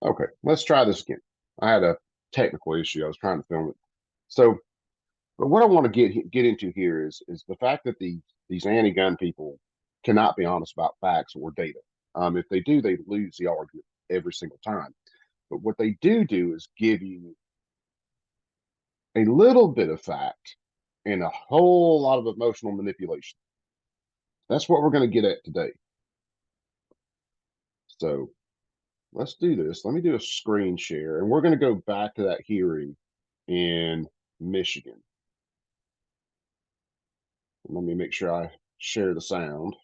Okay, let's try this again. I had a technical issue. I was trying to film it. So, but what I want to get into here is the fact that these anti-gun people cannot be honest about facts or data. If they do, they lose the argument every single time. But what they do is give you a little bit of fact and a whole lot of emotional manipulation. That's what we're going to get at today. So let's do this. Let me do a screen share, and we're going to go back to that hearing in Michigan. Let me make sure I share the sound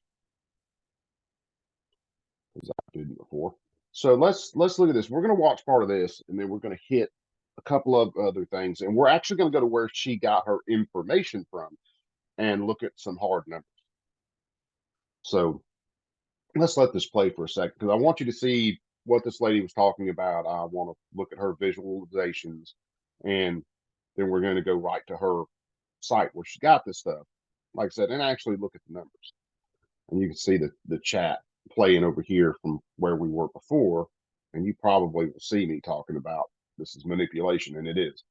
as I did before. So let's look at this. We're going to watch part of this, and then we're going to hit a couple of other things, and we're actually going to go to where she got her information from and look at some hard numbers. So let's let this play for a second because I want you to see what this lady was talking about. I want to look at her visualizations, and then we're going to go right to her site where she got this stuff, like I said, and actually look at the numbers. And you can see the chat playing over here from where we were before, and you probably will see me talking about this is manipulation, and it is.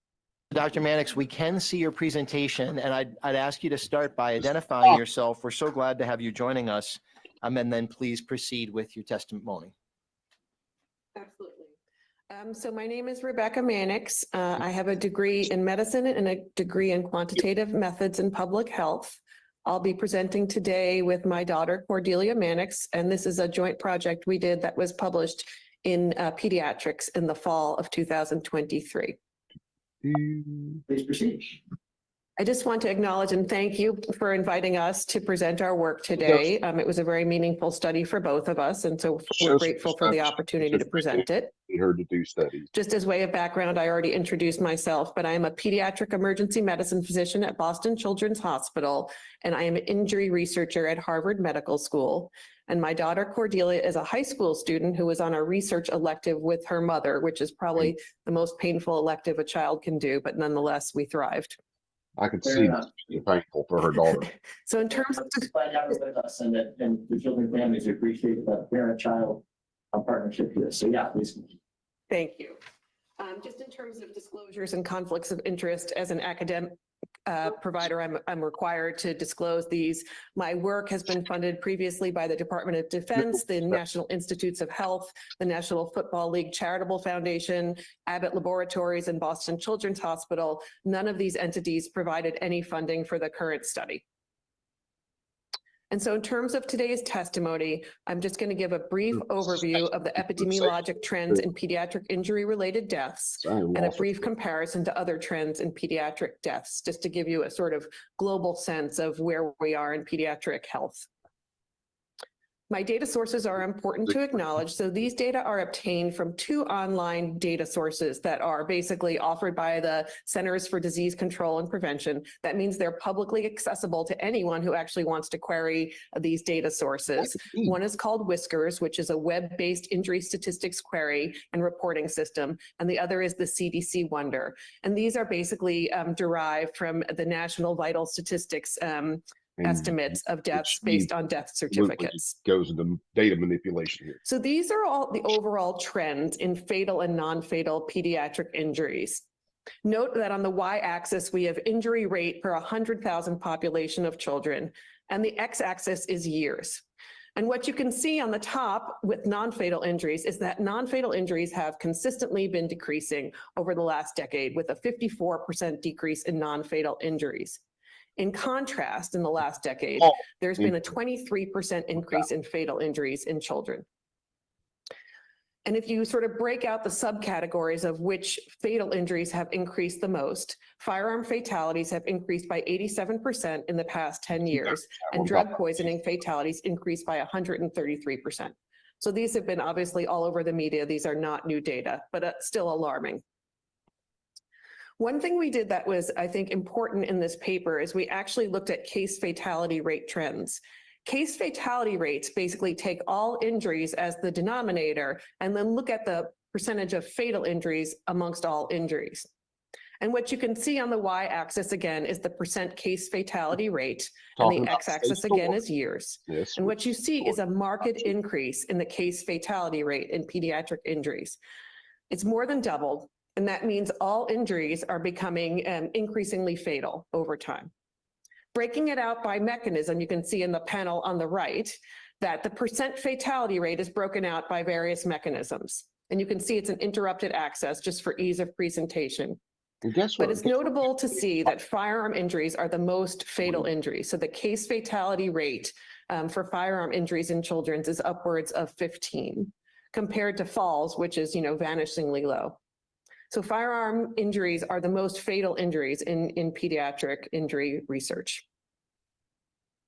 Dr. Mannix, we can see your presentation, and I'd ask you to start by identifying yourself. We're so glad to have you joining us, and then please proceed with your testimony. Absolutely. So my name is Rebecca Mannix. I have a degree in medicine and a degree in quantitative methods in public health. I'll be presenting today with my daughter, Cordelia Mannix, and this is a joint project we did that was published in Pediatrics in the fall of 2023. Please proceed. I just want to acknowledge and thank you for inviting us to present our work today. It was a very meaningful study for both of us, and so we're grateful for the opportunity to present it. We heard to do studies. Just as way of background, I already introduced myself, but I am a pediatric emergency medicine physician at Boston Children's Hospital, and I am an injury researcher at Harvard Medical School. And my daughter Cordelia is a high school student who was on a research elective with her mother, which is probably the most painful elective a child can do, but nonetheless, we thrived. I could see it's painful for her daughter. So in terms of glad to have her with us, and the children and families appreciate the parent-child partnership here. So yeah, please. Thank you. Just in terms of disclosures and conflicts of interest, as an academic provider, I'm required to disclose these. My work has been funded previously by the Department of Defense, the National Institutes of Health, the National Football League Charitable Foundation, Abbott Laboratories, and Boston Children's Hospital. None of these entities provided any funding for the current study. And so in terms of today's testimony, I'm just going to give a brief overview of the epidemiologic trends in pediatric injury-related deaths and a brief comparison to other trends in pediatric deaths, just to give you a sort of global sense of where we are in pediatric health. My data sources are important to acknowledge. So these data are obtained from 2 online data sources that are basically offered by the Centers for Disease Control and Prevention. That means they're publicly accessible to anyone who actually wants to query these data sources. One is called WISQARS, which is a web-based injury statistics query and reporting system, and the other is the CDC Wonder. And these are basically derived from the National Vital Statistics estimates of deaths based on death certificates. Goes into data manipulation here. So these are all the overall trends in fatal and non-fatal pediatric injuries. Note that on the y-axis, we have injury rate per 100,000 population of children, and the x-axis is years. And what you can see on the top with non-fatal injuries is that non-fatal injuries have consistently been decreasing over the last decade, with a 54% decrease in non-fatal injuries. In contrast, in the last decade, there's been a 23% increase in fatal injuries in children. And if you sort of break out the subcategories of which fatal injuries have increased the most, firearm fatalities have increased by 87% in the past 10 years, and drug poisoning fatalities increased by 133%. So these have been obviously all over the media. These are not new data, but still alarming. One thing we did that was, I think, important in this paper is we actually looked at case fatality rate trends. Case fatality rates basically take all injuries as the denominator and then look at the percentage of fatal injuries amongst all injuries. And what you can see on the y-axis again is the percent case fatality rate, and the x-axis again is years. Yes. And what you see is a marked increase in the case fatality rate in pediatric injuries. It's more than doubled, and that means all injuries are becoming increasingly fatal over time. Breaking it out by mechanism, you can see in the panel on the right that the percent fatality rate is broken out by various mechanisms. And you can see it's an interrupted access just for ease of presentation. And guess what? But it's notable to see that firearm injuries are the most fatal injuries. So the case fatality rate for firearm injuries in children is upwards of 15, compared to falls, which is, vanishingly low. So firearm injuries are the most fatal injuries in pediatric injury research.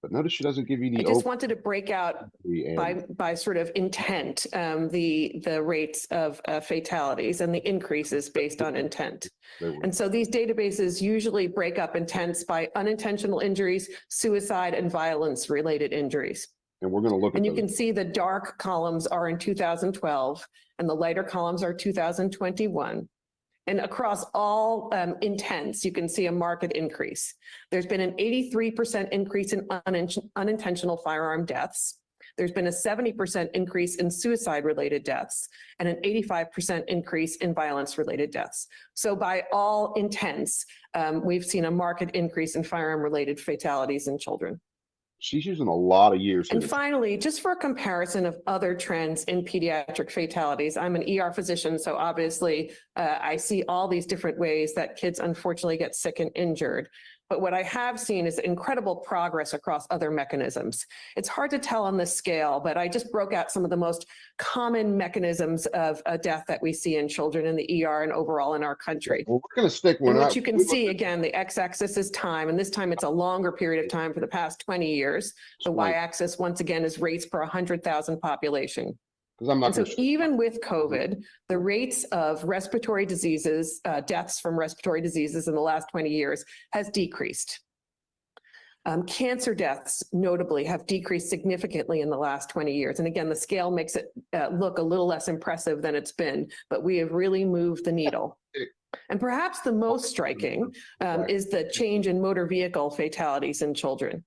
But notice she doesn't give you the. I just wanted to break out and by sort of intent, the rates of fatalities and the increases based on intent. And so these databases usually break up intents by unintentional injuries, suicide, and violence-related injuries. And we're going to look at And you those. can see the dark columns are in 2012, and the lighter columns are 2021. And across all intents, you can see a marked increase. There's been an 83% increase in unintentional firearm deaths. There's been a 70% increase in suicide-related deaths and an 85% increase in violence-related deaths. So by all intents, we've seen a marked increase in firearm-related fatalities in children. She's using a lot of years. And finally, just for a comparison of other trends in pediatric fatalities, I'm an ER physician, so obviously I see all these different ways that kids unfortunately get sick and injured. But what I have seen is incredible progress across other mechanisms. It's hard to tell on this scale, but I just broke out some of the most common mechanisms of death that we see in children in the ER and overall in our country. Well, we're going to stick one and up. what you can see, again, the x-axis is time, and this time it's a longer period of time for the past 20 years. The y-axis, once again, is rates per 100,000 population. And so even with COVID, the rates of respiratory diseases, deaths from respiratory diseases in the last 20 years has decreased. Cancer deaths, notably, have decreased significantly in the last 20 years. And again, the scale makes it look a little less impressive than it's been, but we have really moved the needle. And perhaps the most striking is the change in motor vehicle fatalities in children.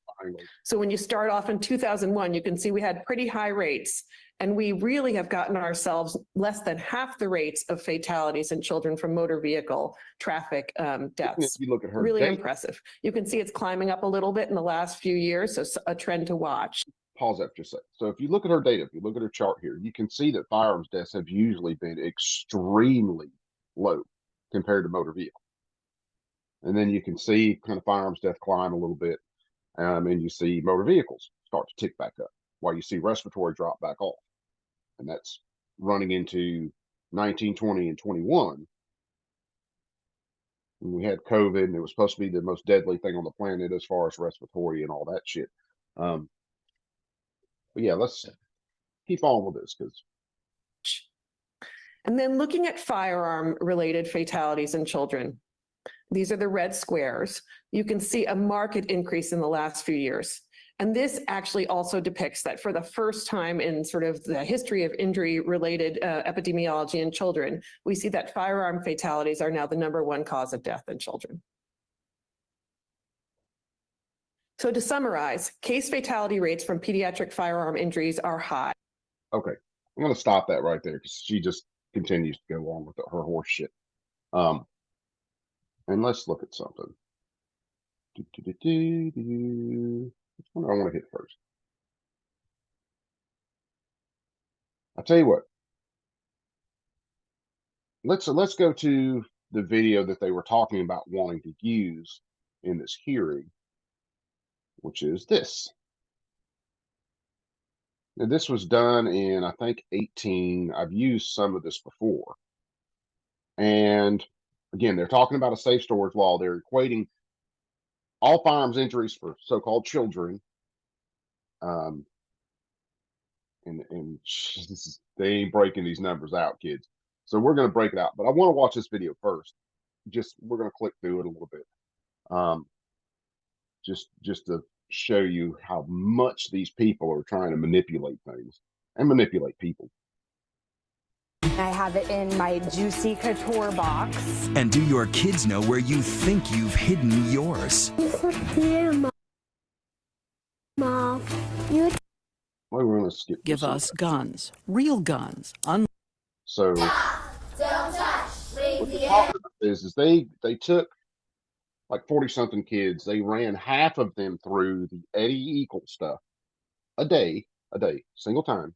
So when you start off in 2001, you can see we had pretty high rates. And we really have gotten ourselves less than half the rates of fatalities in children from motor vehicle traffic deaths. If you look at her really data, impressive. You can see it's climbing up a little bit in the last few years, so a trend to watch. Pause that for just a second. So if you look at her data, if you look at her chart here, you can see that firearms deaths have usually been extremely low compared to motor vehicle. And then you can see kind of firearms death climb a little bit, and you see motor vehicles start to tick back up, while you see respiratory drop back off. And that's running into 19, 20, and 21. When we had COVID, and it was supposed to be the most deadly thing on the planet as far as respiratory and all that shit. But yeah, let's keep on with this because. And then looking at firearm-related fatalities in children, these are the red squares. You can see a marked increase in the last few years. And this actually also depicts that for the first time in sort of the history of injury-related epidemiology in children, we see that firearm fatalities are now the #1 cause of death in children. So to summarize, case fatality rates from pediatric firearm injuries are high. Okay, I'm going to stop that right there because she just continues to go on with her horse shit. And let's look at something. Which one do I want to hit first? I'll tell you what. Let's go to the video that they were talking about wanting to use in this hearing, which is this. Now, this was done in, I think, 18. I've used some of this before. And again, they're talking about a safe storage law. They're equating all firearms injuries for so-called children. And they ain't breaking these numbers out, kids. So we're going to break it out. But I want to watch this video first. We're going to click through it a little bit. Just to show you how much these people are trying to manipulate things and manipulate people. I have it in my Juicy Couture box. And do your kids know where you think you've hidden yours? Mom, you. Well, we're going to skip. Give us guns, real guns. So What they're talking about is they took like 40-something kids. They ran half of them through the Eddie Eagle stuff a day, single time.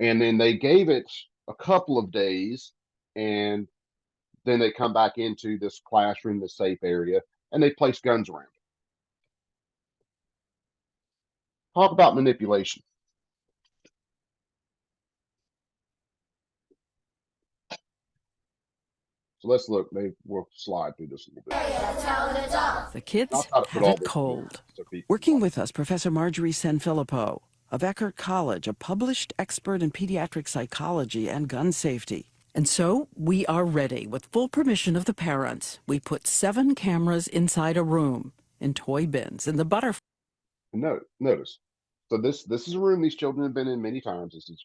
And then they gave it a couple of days, and then they come back into this classroom, the safe area, and they place guns around it. Talk about manipulation. So let's look. We'll slide through this a little bit. The kids I'll try to have put all it this cold. together so people Working can with us, Professor Marjorie Sanfilippo of Eckerd College, a published expert in pediatric psychology and gun safety. And so we are ready. With full permission of the parents, we put 7 cameras inside a room, in toy bins, in the butterfly. Notice. So this is a room these children have been in many times. This is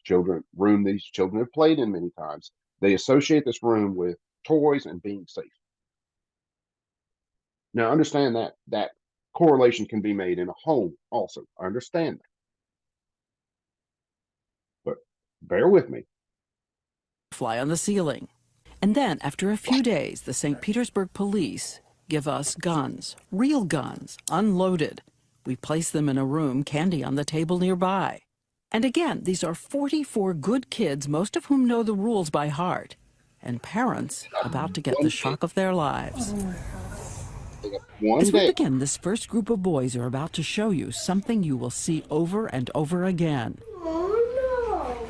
room these children have played in many times. They associate this room with toys and being safe. Now understand that correlation can be made in a home also. I understand that. But bear with me. Fly on the ceiling. And then, after a few days, the St. Petersburg police give us guns, real guns, unloaded. We place them in a room, candy on the table nearby. And again, these are 44 good kids, most of whom know the rules by heart, and parents about to get the shock of their lives. As we begin, this first group of boys are about to show you something you will see over and over again.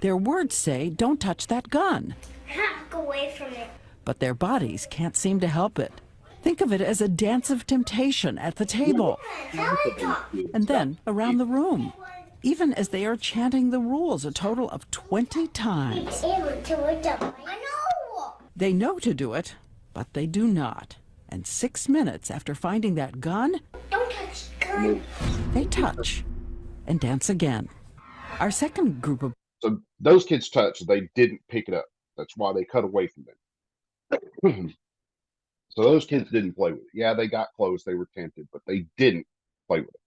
Their words say, "Don't touch that gun." Go away from it. But their bodies can't seem to help it. Think of it as a dance of temptation at the table, and then around the room, even as they are chanting the rules a total of 20 times. They know to do it, but they do not. And 6 minutes after finding that gun, Don't touch the gun. they touch and dance again. Our second group of So those kids touched, they didn't pick it up. That's why they cut away from them. So those kids didn't play with it. Yeah, they got close, they were tempted, but they didn't play with it.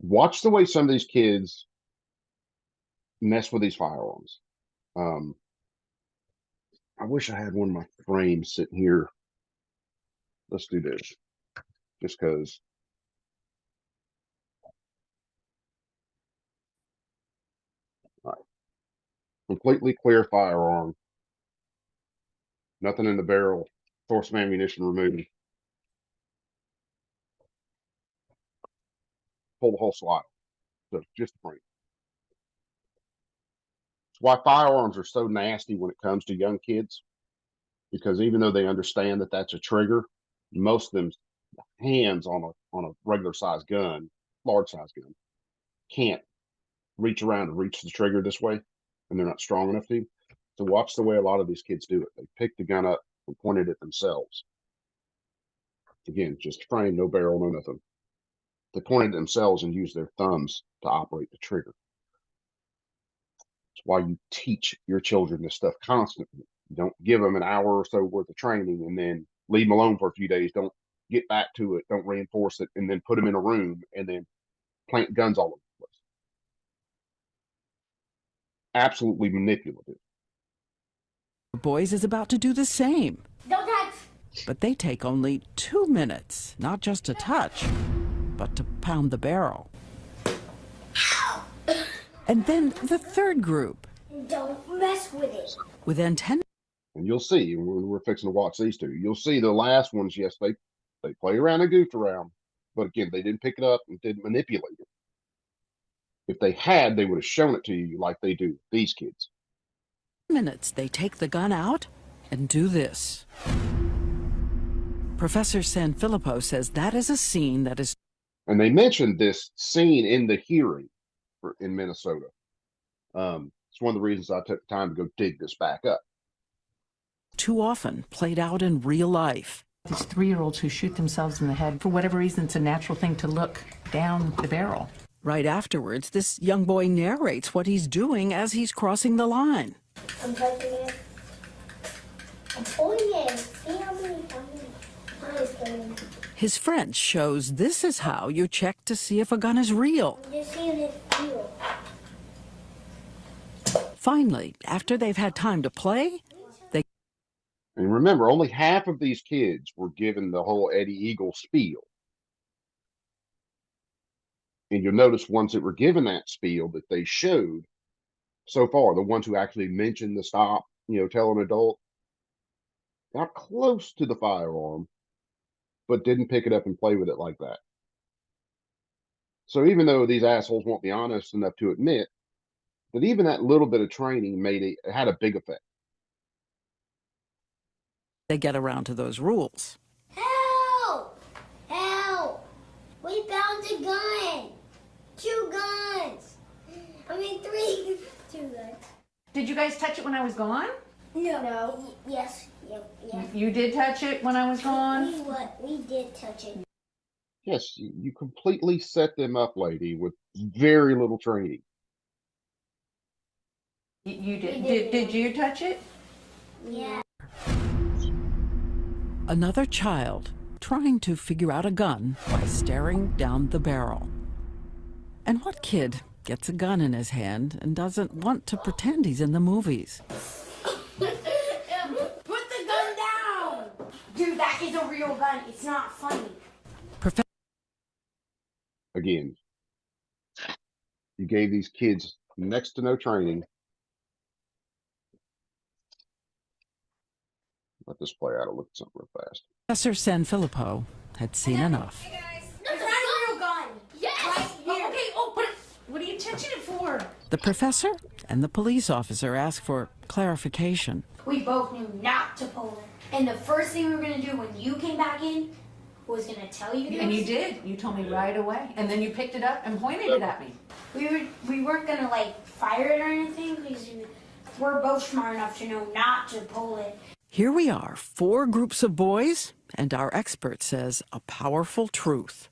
Watch the way some of these kids mess with these firearms. I wish I had one of my frames sitting here. Let's do this, just because. All right. Completely clear firearm. Nothing in the barrel. Source of ammunition removed. Pull the whole slide. So just the frame. It's why firearms are so nasty when it comes to young kids, because even though they understand that that's a trigger, most of them's hands on a regular size gun, large size gun, can't reach around and reach the trigger this way, and they're not strong enough to. So watch the way a lot of these kids do it. They pick the gun up and point it at themselves. Again, just frame, no barrel, no nothing. They point it at themselves and use their thumbs to operate the trigger. It's why you teach your children this stuff constantly. You don't give them an hour or so worth of training and then leave them alone for a few days. Don't get back to it. Don't reinforce it, and then put them in a room and then plant guns all over the place. Absolutely manipulative. boys is about to do the same. Don't touch. But they take only 2 minutes, not just to touch, but to pound the barrel. And then the third group. Don't mess with it. Within 10 And you'll see, when we're fixing to watch these two, you'll see the last ones, yes, they play around and goofed around. But again, they didn't pick it up and didn't manipulate it. If they had, they would have shown it to you like they do these kids. minutes, they take the gun out and do this. Professor Sanfilippo says that is a scene that is And they mentioned this scene in the hearing in Minnesota. It's one of the reasons I took the time to go dig this back up. too often played out in real life. These 3-year-olds who shoot themselves in the head, for whatever reason, it's a natural thing to look down the barrel. Right afterwards, this young boy narrates what he's doing as he's crossing the line. I'm touching it. I'm pulling it. See how many times. His friend shows this is how you check to see if a gun is real. Just see if it's real. Finally, after they've had time to play, And remember, only half of these kids were given the whole Eddie Eagle spiel. And you'll notice ones that were given that spiel that they showed so far, the ones who actually mentioned the stop, tell an adult, got close to the firearm, but didn't pick it up and play with it like that. So even though these assholes won't be honest enough to admit that even that little bit of training had a big effect. they get around to those rules. Help! Help! We found a gun. 2 guns. I mean 3. 2 guns. Did you guys touch it when I was gone? No. Yes. Yes. You did touch it when I was gone? We did touch it. Yes, you completely set them up, lady, with very little training. You did. Did you touch it? Yeah. Another child trying to figure out a gun by staring down the barrel. And what kid gets a gun in his hand and doesn't want to pretend he's in the movies? Put the gun down! Dude, that is a real gun. It's not funny. Again, you gave these kids next to no training. Let this play out. I'll look at something real fast. Professor Sanfilippo had seen enough. It's not a real gun. Yes! Right here. Okay, but what are you touching it for? The professor and the police officer asked for clarification. We both knew not to pull it. And the first thing we were going to do when you came back in was going to tell you this. And you did. You told me right away. And then you picked it up and pointed it at me. We weren't going to fire it or anything because we're both smart enough to know not to pull it. Here we are, 4 groups of boys, and our expert says a powerful truth.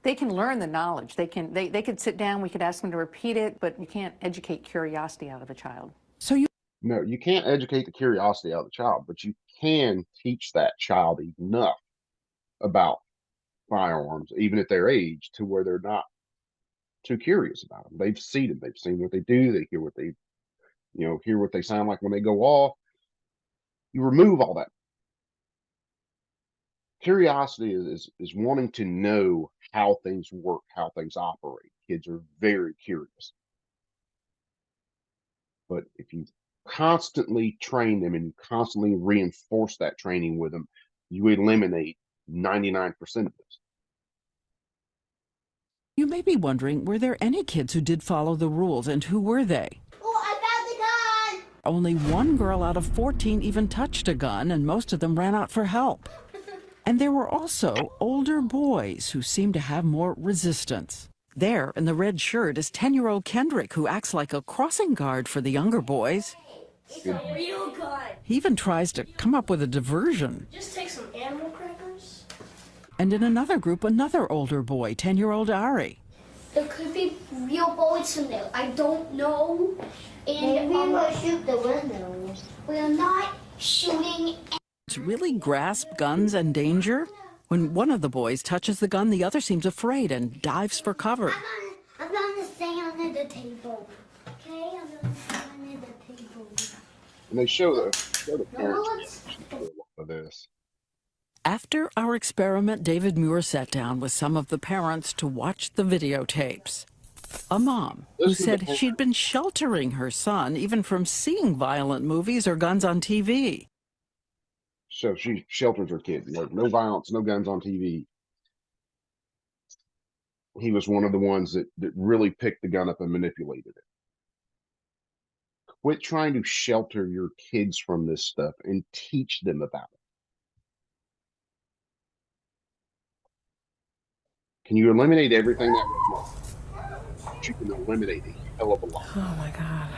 They can learn the knowledge. They could sit down, we could ask them to repeat it, but you can't educate curiosity out of a child. No, you can't educate the curiosity out of the child, but you can teach that child enough about firearms, even at their age, to where they're not too curious about them. They've seen them. They've seen what they do. They hear what they sound like when they go off. You remove all that. Curiosity is wanting to know how things work, how things operate. Kids are very curious. But if you constantly train them and you constantly reinforce that training with them, you eliminate 99% of this. You may be wondering, were there any kids who did follow the rules, and who were they? Oh, I found the gun! Only 1 girl out of 14 even touched a gun, and most of them ran out for help. And there were also older boys who seemed to have more resistance. There, in the red shirt, is 10-year-old Kendrick, who acts like a crossing guard for the younger boys. It's a real gun. He even tries to come up with a diversion. Just take some animal crackers. And in another group, another older boy, 10-year-old Ari. There could be real bullets in there. I don't know. And we will shoot the windows. We are not shooting. Really grasp guns and danger? When one of the boys touches the gun, the other seems afraid and dives for cover. I'm gonna stay under the table. Okay, I'm gonna stay under the table. And they show the parents of this. After our experiment, David Muir sat down with some of the parents to watch the videotapes. A mom who said she'd been sheltering her son even from seeing violent movies or guns on TV. So she shelters her kid. No violence, no guns on TV. He was one of the ones that really picked the gun up and manipulated it. Quit trying to shelter your kids from this stuff and teach them about it. Can you eliminate everything that was wrong? You can eliminate a hell of a lot. Oh my God.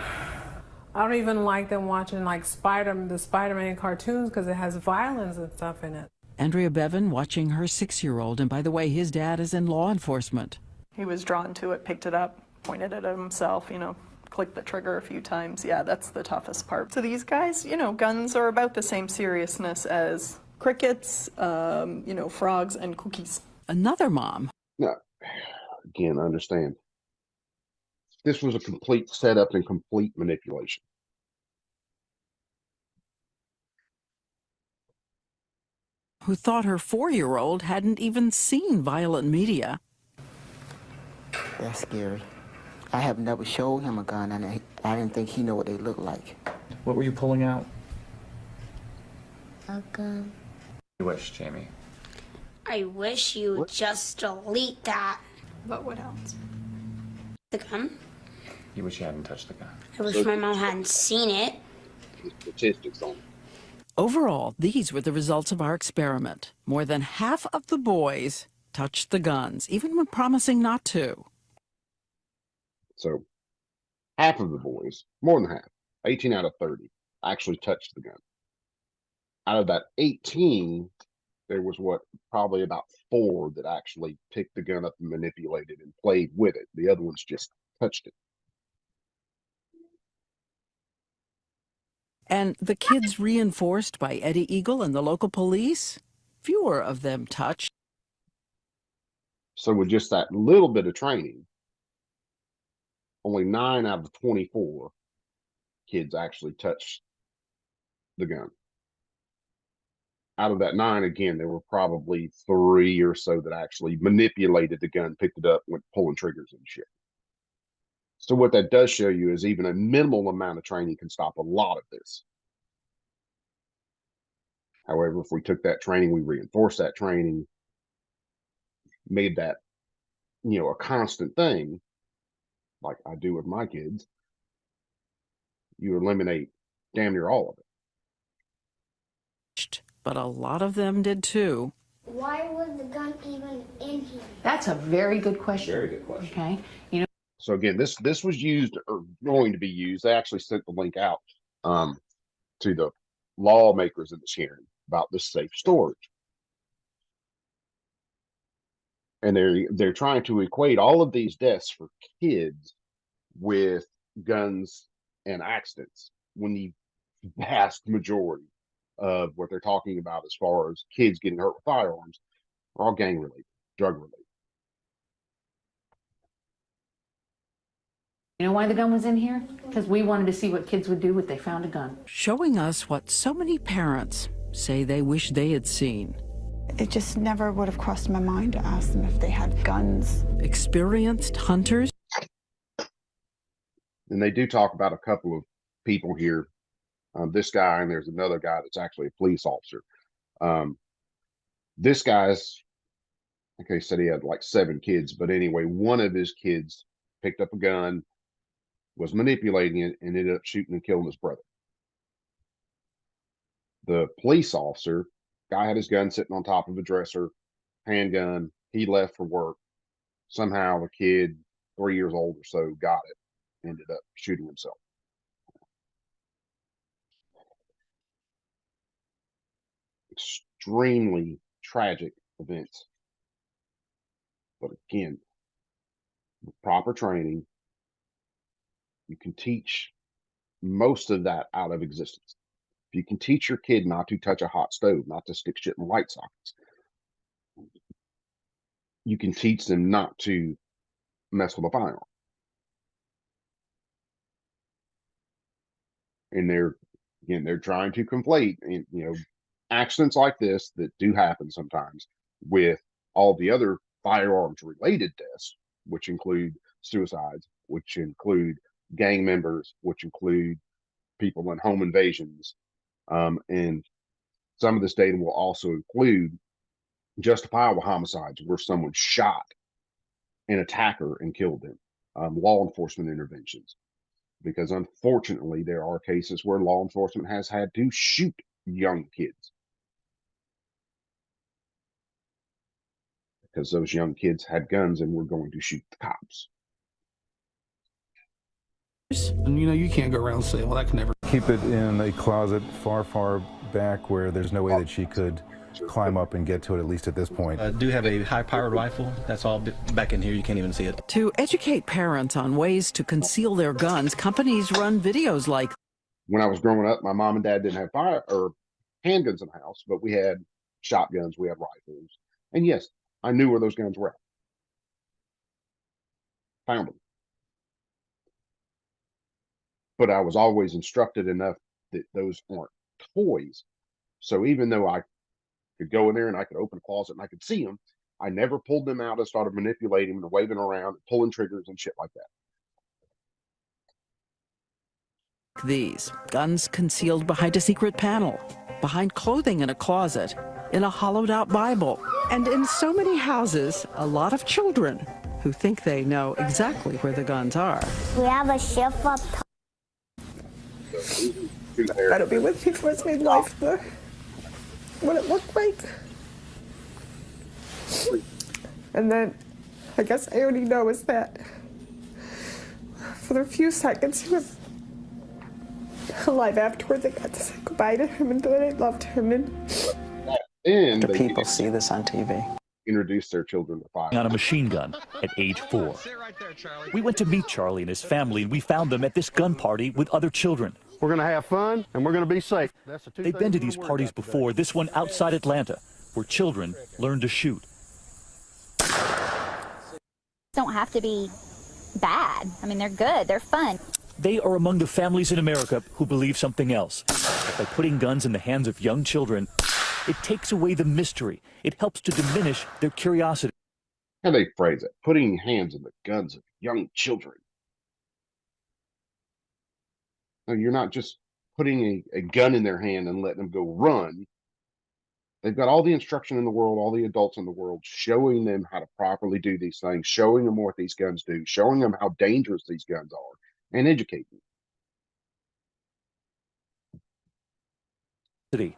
I don't even like them watching the Spider-Man cartoons because it has violence and stuff in it. Andrea Bevan watching her 6-year-old, and by the way, his dad is in law enforcement. He was drawn to it, picked it up, pointed it at himself, clicked the trigger a few times. Yeah, that's the toughest part. So these guys, guns are about the same seriousness as crickets, frogs and cookies. Another mom. No, again, understand. this was a complete setup and complete manipulation. Who thought her 4-year-old hadn't even seen violent media. That's scary. I have never showed him a gun, and I didn't think he knew what they look like. What were you pulling out? A gun. You wish, Jamie. I wish you would just delete that. But what else? The gun. You wish you hadn't touched the gun. I wish my mom hadn't seen it. Statistics on it. Overall, these were the results of our experiment. More than half of the boys touched the guns, even when promising not to. So half of the boys, more than half, 18 out of 30, actually touched the gun. Out of that 18, there was probably about 4 that actually picked the gun up and manipulated and played with it. The other ones just touched it. And the kids reinforced by Eddie Eagle and the local police, fewer of them touched. So with just that little bit of training, only 9 out of 24 kids actually touched the gun. Out of that 9, again, there were probably 3 or so that actually manipulated the gun, picked it up, went pulling triggers and shit. So what that does show you is even a minimal amount of training can stop a lot of this. However, if we took that training, we reinforced that training, made that, a constant thing, like I do with my kids, you eliminate damn near all of it. But a lot of them did too. Why was the gun even in here? That's a very good question. Very good question. Okay. So again, this was used or going to be used. They actually sent the link out to the lawmakers in this hearing about this safe storage. And they're trying to equate all of these deaths for kids with guns and accidents, when the vast majority of what they're talking about as far as kids getting hurt with firearms are all gang related, drug related. You know why the gun was in here? Because we wanted to see what kids would do if they found a gun. Showing us what so many parents say they wish they had seen. It just never would have crossed my mind to ask them if they had guns. Experienced hunters. And they do talk about a couple of people here. This guy, and there's another guy that's actually a police officer. This guy's, okay, said he had like 7 kids, but anyway, one of his kids picked up a gun, was manipulating it, and ended up shooting and killing his brother. The police officer, guy had his gun sitting on top of a dresser, handgun. He left for work. Somehow the kid, 3 years old or so, got it, ended up shooting himself. Extremely tragic events. But again, with proper training, you can teach most of that out of existence. If you can teach your kid not to touch a hot stove, not to stick shit in light sockets, you can teach them not to mess with a firearm. And they're trying to conflate, accidents like this that do happen sometimes with all the other firearms related deaths, which include suicides, which include gang members, which include people in home invasions. And some of this data will also include justifiable homicides where someone shot an attacker and killed them, law enforcement interventions. Because unfortunately, there are cases where law enforcement has had to shoot young kids because those young kids had guns and were going to shoot the cops. And you can't go around and say, well, that can never. Keep it in a closet far, far back where there's no way that she could climb up and get to it, at least at this point. I do have a high-powered rifle. That's all back in here. You can't even see it. To educate parents on ways to conceal their guns, companies run videos like. When I was growing up, my mom and dad didn't have handguns in the house, but we had shotguns, we had rifles. And yes, I knew where those guns were at. Found them. but I was always instructed enough that those aren't toys. So even though I could go in there and I could open a closet and I could see them, I never pulled them out and started manipulating them and waving around and pulling triggers and shit like that. These guns concealed behind a secret panel, behind clothing in a closet, in a hollowed out Bible, and in so many houses, a lot of children who think they know exactly where the guns are. We have a chef up top. That'll be with me for its midlife, but what it looked like. And then I guess I already know is that for the few seconds he was alive afterwards, I got to say goodbye to him and that I loved him. And do people see this on TV? Introduce their children to fire. On a machine gun at age 4. We went to meet Charlie and his family, and we found them at this gun party with other children. We're going to have fun, and we're going to be safe. They've been to these parties before, this one outside Atlanta, where children learn to shoot. Don't have to be bad. I mean, they're good, they're fun. They are among the families in America who believe something else. That by putting guns in the hands of young children, it takes away the mystery. It helps to diminish their curiosity. How they phrase it, putting hands in the guns of young children. No, you're not just putting a gun in their hand and letting them go run. They've got all the instruction in the world, all the adults in the world, showing them how to properly do these things, showing them what these guns do, showing them how dangerous these guns are, and educating them.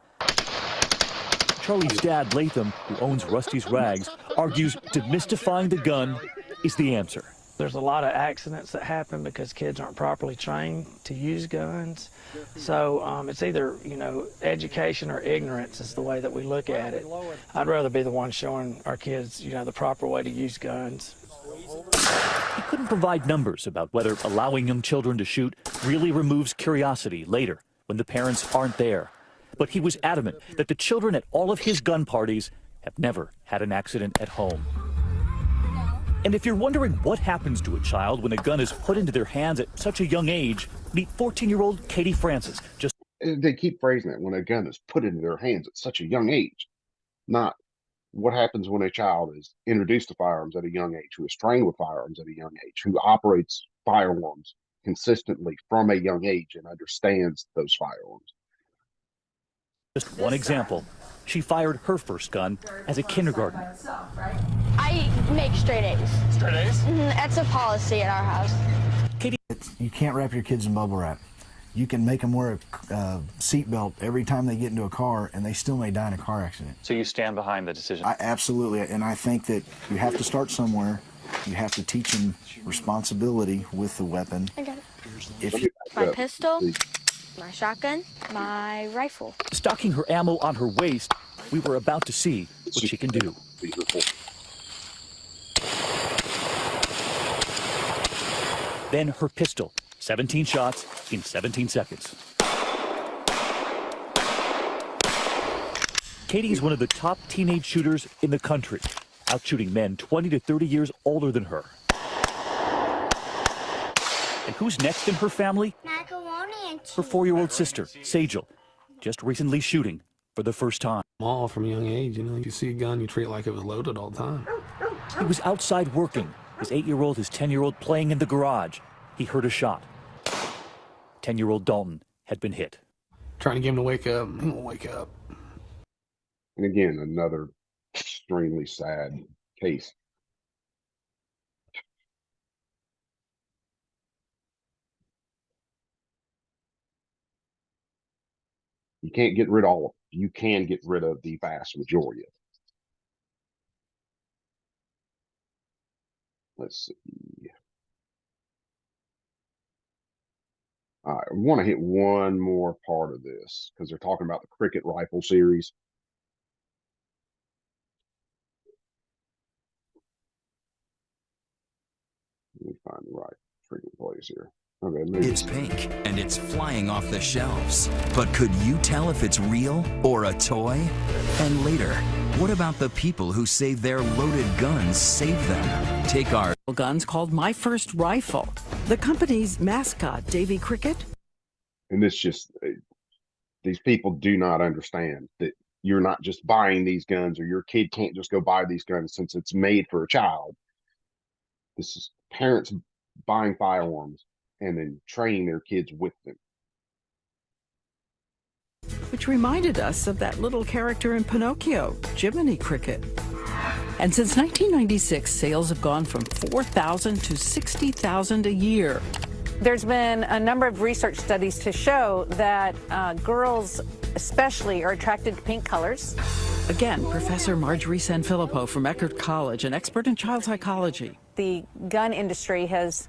Charlie's dad, Latham, who owns Rusty's Rags, argues demystifying the gun is the answer. There's a lot of accidents that happen because kids aren't properly trained to use guns. So it's either, you know, education or ignorance is the way that we look at it. I'd rather be the one showing our kids, you know, the proper way to use guns. He couldn't provide numbers about whether allowing young children to shoot really removes curiosity later when the parents aren't there. But he was adamant that the children at all of his gun parties have never had an accident at home. And if you're wondering what happens to a child when a gun is put into their hands at such a young age, meet 14-year-old Katie Francis. They keep phrasing it when a gun is put into their hands at such a young age, not what happens when a child is introduced to firearms at a young age, who is trained with firearms at a young age, who operates firearms consistently from a young age and understands those firearms. Just one example. She fired her first gun as a kindergartner. I make straight A's. Straight A's? That's a policy at our house. You can't wrap your kids in bubble wrap. You can make them wear a seatbelt every time they get into a car, and they still may die in a car accident. So you stand behind the decision? Absolutely, and I think that you have to start somewhere. You have to teach them responsibility with the weapon. I got it. My pistol, my shotgun, my rifle. Stocking her ammo on her waist, we were about to see what she can do. Then her pistol, 17 shots in 17 seconds. Katie's one of the top teenage shooters in the country, out shooting men 20 to 30 years older than her. And who's next in her family? Her 4-year-old sister, Sajal, just recently shooting for the first time. All from a young age, you know, you see a gun, you treat it like it was loaded all the time. He was outside working, his 8-year-old, his 10-year-old playing in the garage. He heard a shot. 10-year-old Dalton had been hit. Trying to get him to wake up, he won't wake up. And again, another extremely sad case. You can't get rid of all of them. You can get rid of the vast majority of them. Let's see. I want to hit one more part of this because they're talking about the Cricket rifle series. Let me find the right freaking place here. Okay, it's pink and it's flying off the shelves. But could you tell if it's real or a toy? And later, what about the people who say their loaded guns save them? Take our guns called My First Rifle. The company's mascot, Davy Cricket. And this just, these people do not understand that you're not just buying these guns, or your kid can't just go buy these guns since it's made for a child. This is parents buying firearms and then training their kids with them. Which reminded us of that little character in Pinocchio, Jiminy Cricket. And since 1996, sales have gone from 4,000 to 60,000 a year. There's been a number of research studies to show that girls especially are attracted to pink colors. Again, Professor Marjorie Sanfilippo from Eckerd College, an expert in child psychology. The gun industry has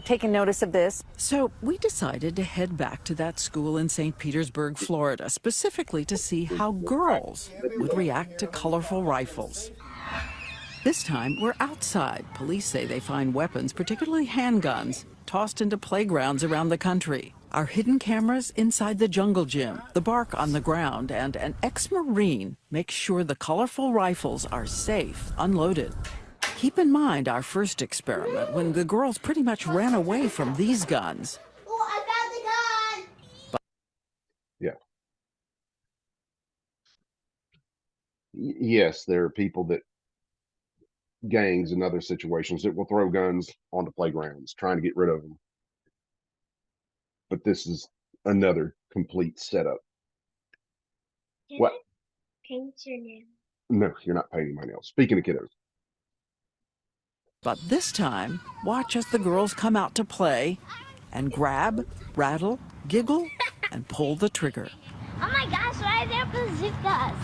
taken notice of this. So we decided to head back to that school in St. Petersburg, Florida, specifically to see how girls would react to colorful rifles. This time, we're outside. Police say they find weapons, particularly handguns, tossed into playgrounds around the country. Our hidden cameras inside the jungle gym, the bark on the ground, and an ex-Marine makes sure the colorful rifles are safe, unloaded. Keep in mind our first experiment, when the girls pretty much ran away from these guns. Oh, I got the gun! Yeah. Yes, there are people that, gangs and other situations, that will throw guns onto playgrounds trying to get rid of them. But this is another complete setup. What? Paint your nails. No, you're not painting my nails. Speaking of kiddos. But this time, watch as the girls come out to play and grab, rattle, giggle, and pull the trigger. Oh my gosh, why are there bazookas?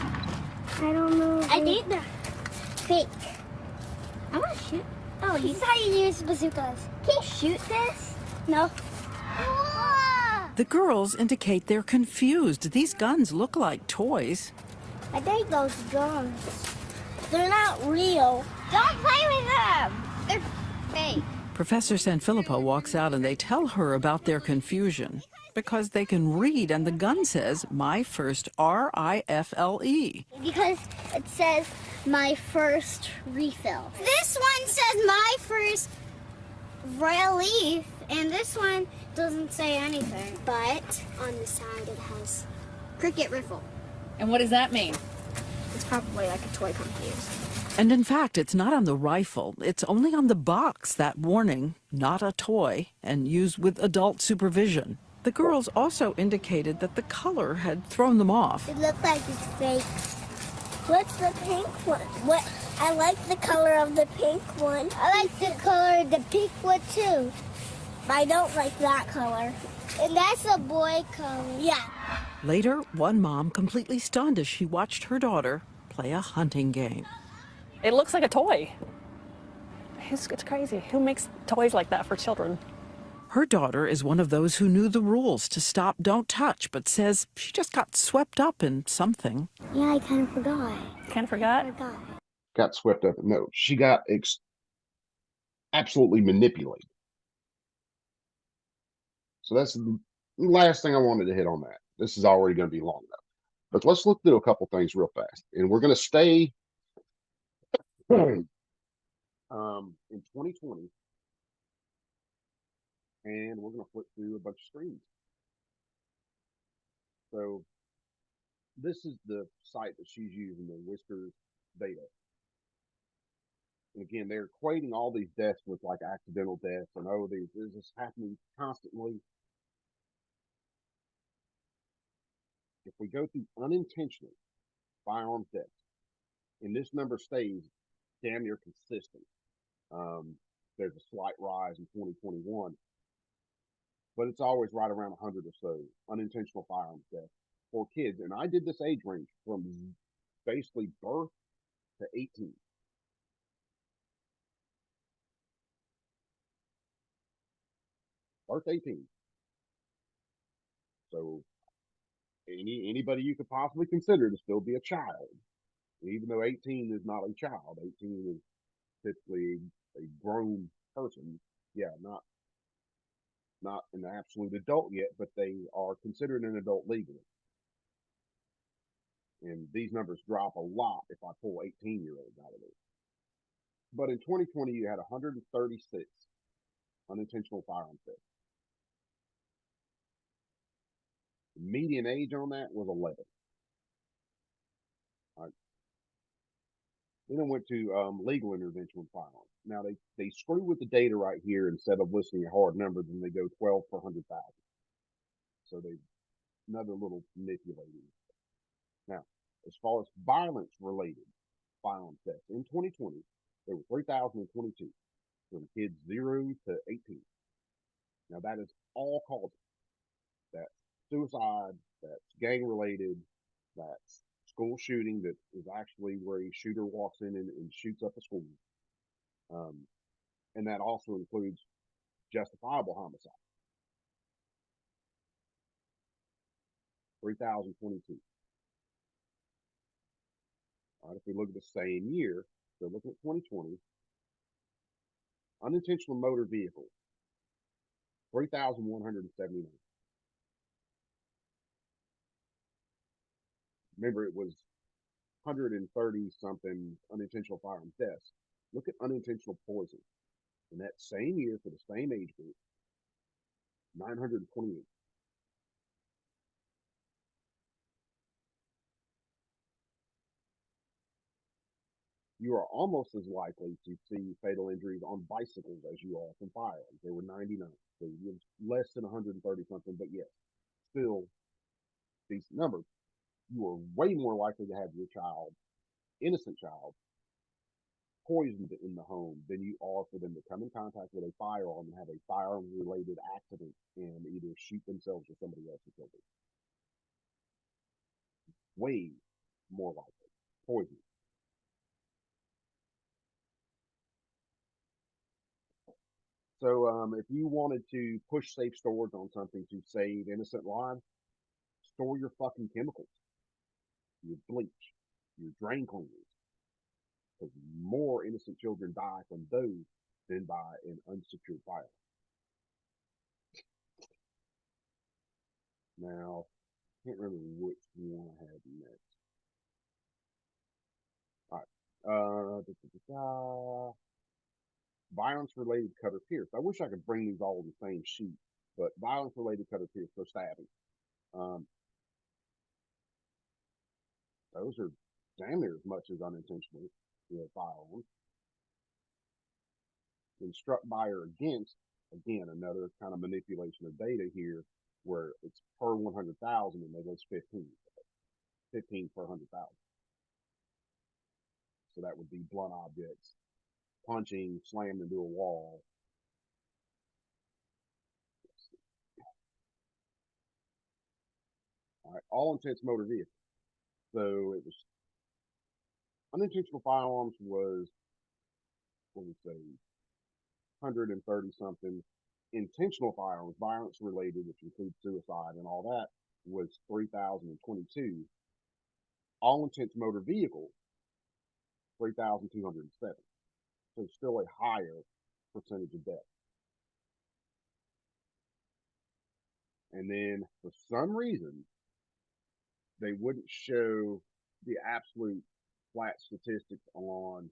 I don't know. I think they're fake. I want to shoot. Oh, this is how you use bazookas. Can you shoot this? No. The girls indicate they're confused. These guns look like toys. I think those guns, they're not real. Don't play with them. They're fake. Professor Sanfilippo walks out and they tell her about their confusion because they can read, and the gun says, My First Rifle. Because it says, my first refill. This one says, my first relief, and this one doesn't say anything. But on the side it has cricket rifle. And what does that mean? It's probably like a toy confused. And in fact, it's not on the rifle. It's only on the box, that warning, not a toy, and used with adult supervision. The girls also indicated that the color had thrown them off. It looked like it's fake. What's the pink one? What? I like the color of the pink one. I like the color of the pink one too. I don't like that color. And that's a boy color. Yeah. Later, one mom completely stunned as she watched her daughter play a hunting game. It looks like a toy. It's crazy. Who makes toys like that for children? Her daughter is one of those who knew the rules to stop, don't touch, but says she just got swept up in something. Yeah, I kind of forgot. Kind of forgot? Got swept up. No, she got absolutely manipulated. So that's the last thing I wanted to hit on that. This is already going to be long enough. But let's look through a couple things real fast. And we're going to stay in 2020. And we're going to flip through a bunch of screens. So this is the site that she's using, the WISQARS data. And again, they're equating all these deaths with like accidental deaths, and oh, this is happening constantly. If we go through unintentional firearms deaths, and this number stays damn near consistent, there's a slight rise in 2021, but it's always right around 100 or so unintentional firearms deaths for kids. And I did this age range from basically birth to 18. Birth 18. So anybody you could possibly consider to still be a child, even though 18 is not a child. 18 is typically a grown person. Yeah, not an absolute adult yet, but they are considered an adult legally. And these numbers drop a lot if I pull 18-year-olds out of it. But in 2020, you had 136 unintentional firearms deaths. The median age on that was 11. All right. Then I went to legal intervention with firearms. Now they screw with the data right here. Instead of listing a hard number, then they go 12 per 100,000. So they another little manipulating. Now, as far as violence related firearms deaths in 2020, there were 3,022 from kids 0 to 18. Now that is all causes. That's suicide, that's gang related, that's school shooting that is actually where a shooter walks in and shoots up a school. And that also includes justifiable homicide. 3,022. All right, if we look at the same year, so looking at 2020, unintentional motor vehicles, 3,179. Remember, it was 130 something unintentional firearms deaths. Look at unintentional poison. In that same year, for the same age group, 928. You are almost as likely to see fatal injuries on bicycles as you are from firearms. They were 99, so it was less than 130 something, but yes, still decent number. You are way more likely to have your child, innocent child, poisoned in the home than you are for them to come in contact with a firearm and have a firearm related accident and either shoot themselves or somebody else or kill them. Way more likely. Poison. So if you wanted to push safe storage on something to save innocent lives, store your fucking chemicals, your bleach, your drain cleaners, because more innocent children die from those than by an unsecured firearm. Now, I can't remember which one I had next. All right. Violence-related cut or pierce. I wish I could bring these all in the same sheet, but violence-related cut or pierce, so stabbing. Those are damn near as much as unintentional firearms. Then struck by or against, again, another kind of manipulation of data here, where it's per 100,000 and they list 15 per 100,000. So that would be blunt objects, punching, slammed into a wall. All right, all intents motor vehicle. So it was unintentional firearms was, what would we say, 130 something. Intentional firearms, violence related, which includes suicide and all that, was 3,022. All intents motor vehicle, 3,207. So still a higher percentage of death. And then for some reason, they wouldn't show the absolute flat statistics on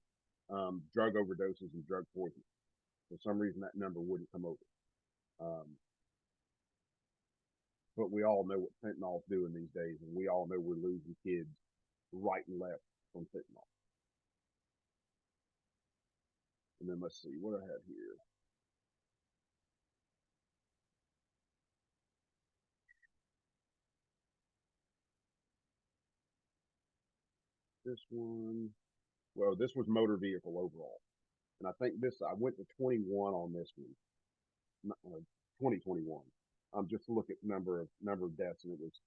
drug overdoses and drug poisoning. For some reason, that number wouldn't come over. But we all know what fentanyl's doing these days, and we all know we're losing kids right and left from fentanyl. And then let's see what I have here. This one, well, this was motor vehicle overall. And I think this, I went to 21 on this one, 2021. Just to look at number of deaths, and it was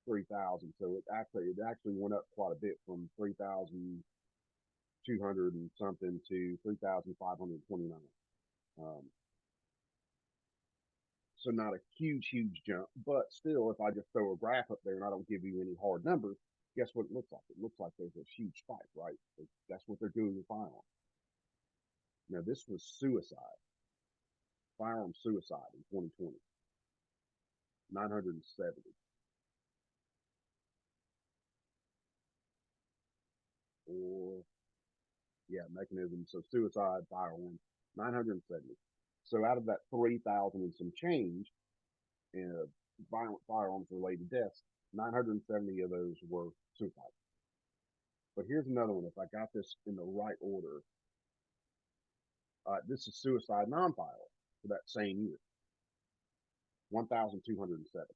3,000. So it actually went up quite a bit from 3,200 and something to 3,529. So not a huge jump, but still, if I just throw a graph up there and I don't give you any hard numbers, guess what it looks like? It looks like there's a huge spike, right? That's what they're doing with firearms. Now, this was suicide, firearm suicide in 2020, 970. Or, mechanism. So suicide, firearm, 970. So out of that 3,000 and some change in violent firearms related deaths, 970 of those were suicide. But here's another one. If I got this in the right order, this is suicide non-violent for that same year, 1,207.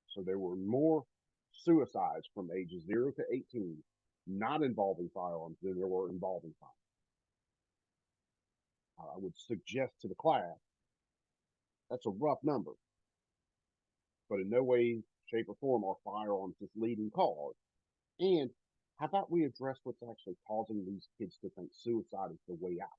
So there were more suicides from ages 0 to 18 not involving firearms than there were involving firearms. I would suggest to the class that's a rough number, but in no way, shape, or form are firearms this leading cause. And how about we address what's actually causing these kids to think suicide is the way out?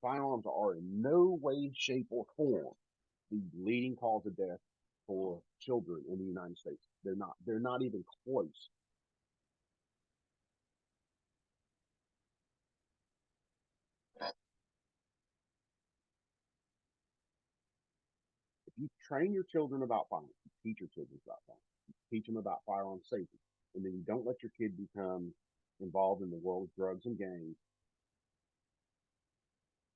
Firearms are in no way, shape, or form the leading cause of death for children in the United States. They're not. They're not even close. If you train your children about firearms, you teach your children about firearms, you teach them about firearm safety, and then you don't let your kid become involved in the world of drugs and gangs,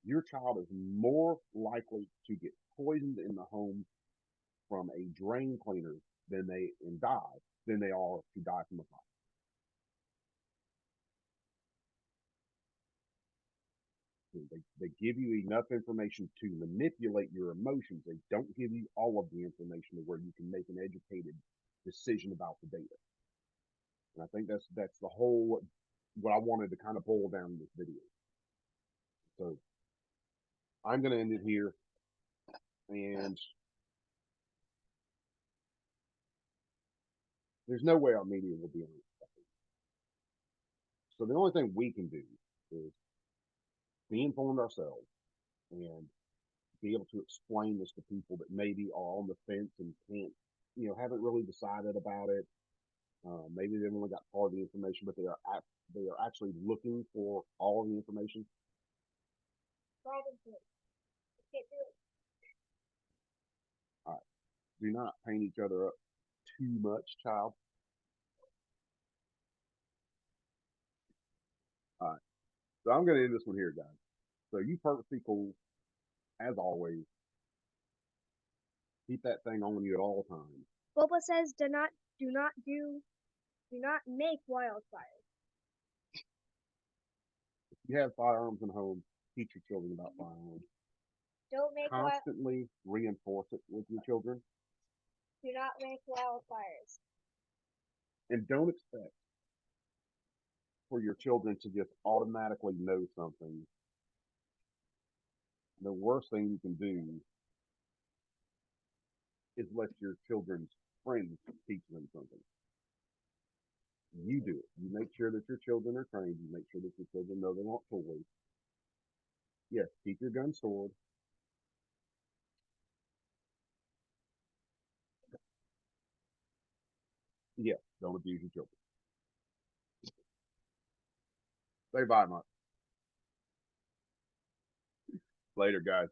your child is more likely to get poisoned in the home from a drain cleaner than they are to die from a fire. They give you enough information to manipulate your emotions. They don't give you all of the information to where you can make an educated decision about the data. And I think that's the whole what I wanted to kind of boil down in this video. So I'm going to end it here, and there's no way our media will be on it. So the only thing we can do is be informed ourselves and be able to explain this to people that maybe are on the fence and can't, haven't really decided about it. Maybe they've only got part of the information, but they are actually looking for all of the information. All right. Do not paint each other up too much, child. All right. So I'm going to end this one here, guys. So you perfectly cool, as always. Keep that thing on you at all times. Boba says, do not make wildfires. If you have firearms in home, teach your children about firearms. Don't make Constantly reinforce it with your children. Do not make wildfires. And don't expect for your children to just automatically know something. The worst thing you can do is let your children's friends teach them something. You do it. You make sure that your children are trained. You make sure that your children know they're not toys. Yes, keep your gun stored. Yes, don't abuse your children. Say bye, Mark. Later, guys.